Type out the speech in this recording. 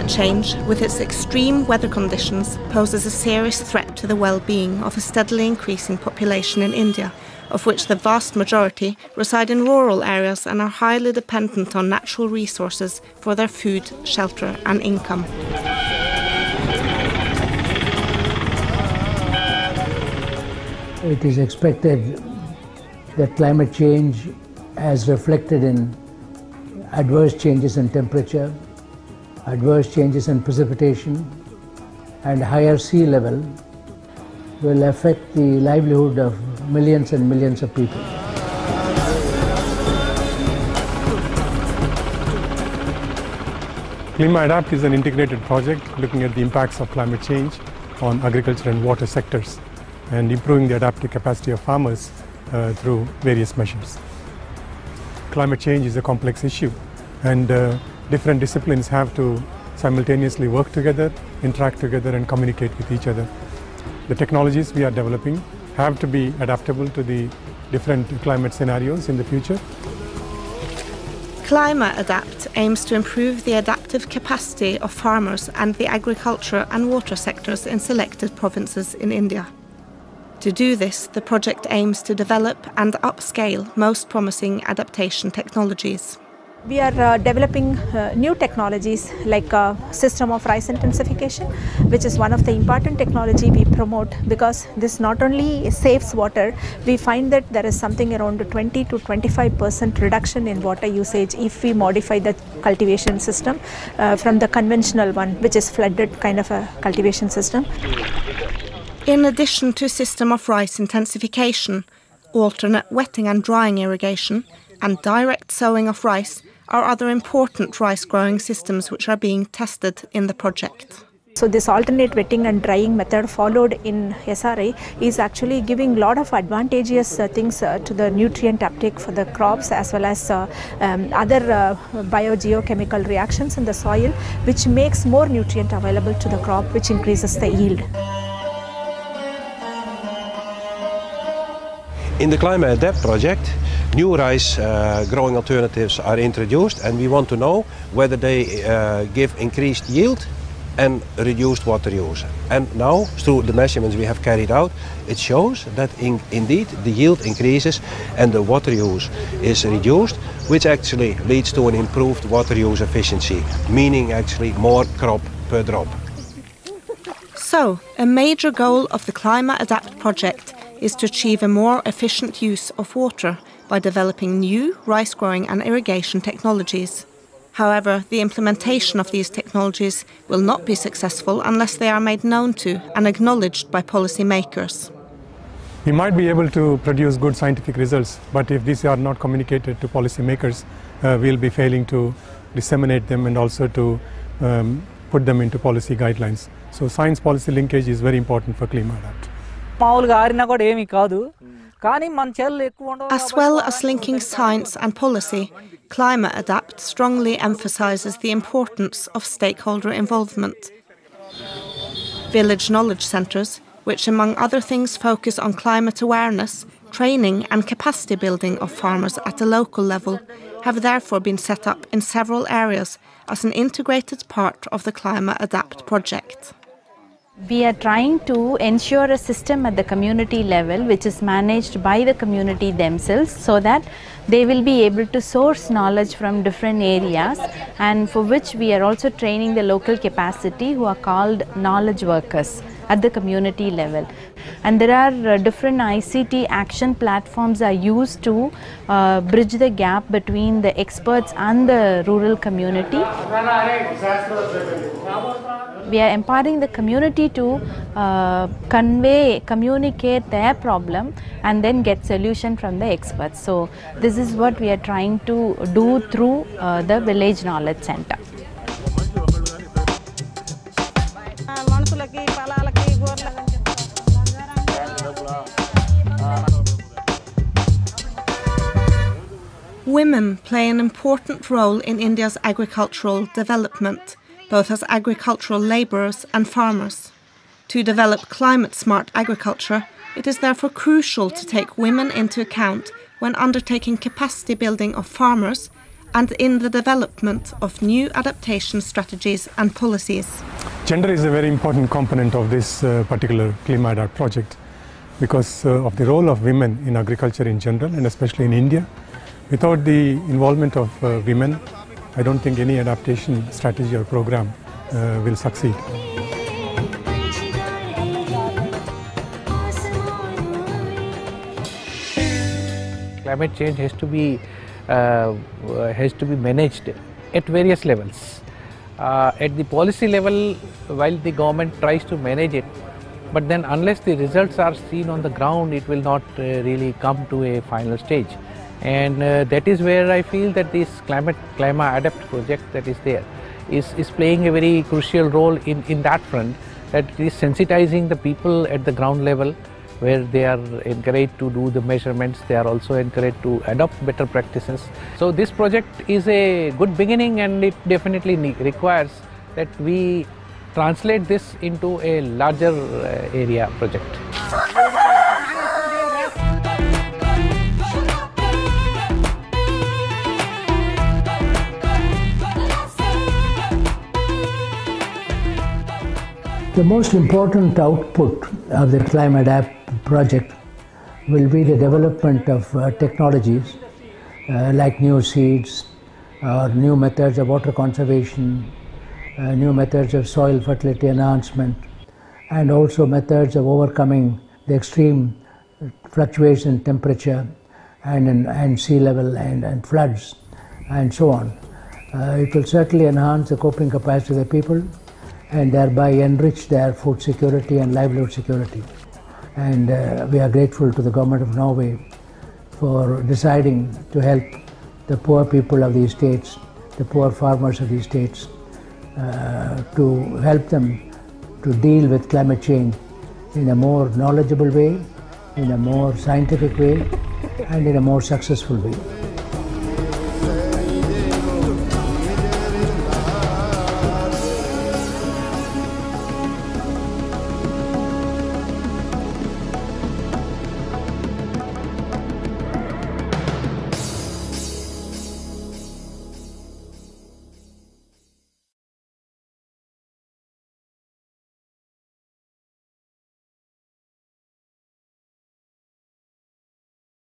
Climate change, with its extreme weather conditions, poses a serious threat to the well-being of a steadily increasing population in India, of which the vast majority reside in rural areas and are highly dependent on natural resources for their food, shelter and income. It is expected that climate change, as reflected in adverse changes in temperature, adverse changes in precipitation, and higher sea level, will affect the livelihood of millions and millions of people. ClimaAdapt is an integrated project looking at the impacts of climate change on agriculture and water sectors and improving the adaptive capacity of farmers through various measures. Climate change is a complex issue, and different disciplines have to simultaneously work together, interact together and communicate with each other. The technologies we are developing have to be adaptable to the different climate scenarios in the future. ClimaAdapt aims to improve the adaptive capacity of farmers and the agriculture and water sectors in selected provinces in India. To do this, the project aims to develop and upscale most promising adaptation technologies. We are developing new technologies like a system of rice intensification, which is one of the important technology we promote, because this not only saves water, we find that there is something around 20 to 25% reduction in water usage if we modify the cultivation system from the conventional one, which is flooded kind of a cultivation system. In addition to a system of rice intensification, alternate wetting and drying irrigation, and direct sowing of rice are other important rice growing systems which are being tested in the project. So this alternate wetting and drying method followed in SRI is actually giving a lot of advantageous things to the nutrient uptake for the crops, as well as other biogeochemical reactions in the soil, which makes more nutrient available to the crop, which increases the yield. In the ClimaAdapt project, new rice growing alternatives are introduced, and we want to know whether they give increased yield and reduced water use. And now, through the measurements we have carried out, it shows that indeed the yield increases and the water use is reduced, which actually leads to an improved water use efficiency, meaning actually more crop per drop. So, a major goal of the ClimaAdapt project is to achieve a more efficient use of water by developing new rice growing and irrigation technologies. However, the implementation of these technologies will not be successful unless they are made known to and acknowledged by policymakers. We might be able to produce good scientific results, but if these are not communicated to policymakers, we'll be failing to disseminate them and also to put them into policy guidelines. So science policy linkage is very important for ClimaAdapt. As well as linking science and policy, ClimaAdapt strongly emphasises the importance of stakeholder involvement. Village knowledge centres, which among other things focus on climate awareness, training and capacity building of farmers at a local level, have therefore been set up in several areas as an integrated part of the ClimaAdapt project. We are trying to ensure a system at the community level which is managed by the community themselves, so that they will be able to source knowledge from different areas, and for which we are also training the local capacity, who are called knowledge workers at the community level. And there are different ICT action platforms are used to bridge the gap between the experts and the rural community. We are empowering the community to communicate their problem and then get solution from the experts. So this is what we are trying to do through the Village Knowledge Center. Women play an important role in India's agricultural development, both as agricultural labourers and farmers. To develop climate-smart agriculture, it is therefore crucial to take women into account when undertaking capacity building of farmers and in the development of new adaptation strategies and policies. Gender is a very important component of this particular ClimaAdapt project because of the role of women in agriculture in general and especially in India. Without the involvement of women, I don't think any adaptation strategy or program will succeed. Climate change has to be managed at various levels. At the policy level, while the government tries to manage it, but then unless the results are seen on the ground, it will not really come to a final stage. And that is where I feel that this ClimaAdapt project that is there is playing a very crucial role in that front, that it is sensitizing the people at the ground level, where they are encouraged to do the measurements, they are also encouraged to adopt better practices. So this project is a good beginning, and it definitely requires that we translate this into a larger area project. The most important output of the ClimaAdapt project will be the development of technologies like new seeds, or new methods of water conservation, new methods of soil fertility enhancement, and also methods of overcoming the extreme fluctuation in temperature and sea level and floods and so on. It will certainly enhance the coping capacity of the people and thereby enrich their food security and livelihood security. And we are grateful to the government of Norway for deciding to help the poor people of these states, the poor farmers of these states, to help them to deal with climate change in a more knowledgeable way, in a more scientific way, and in a more successful way.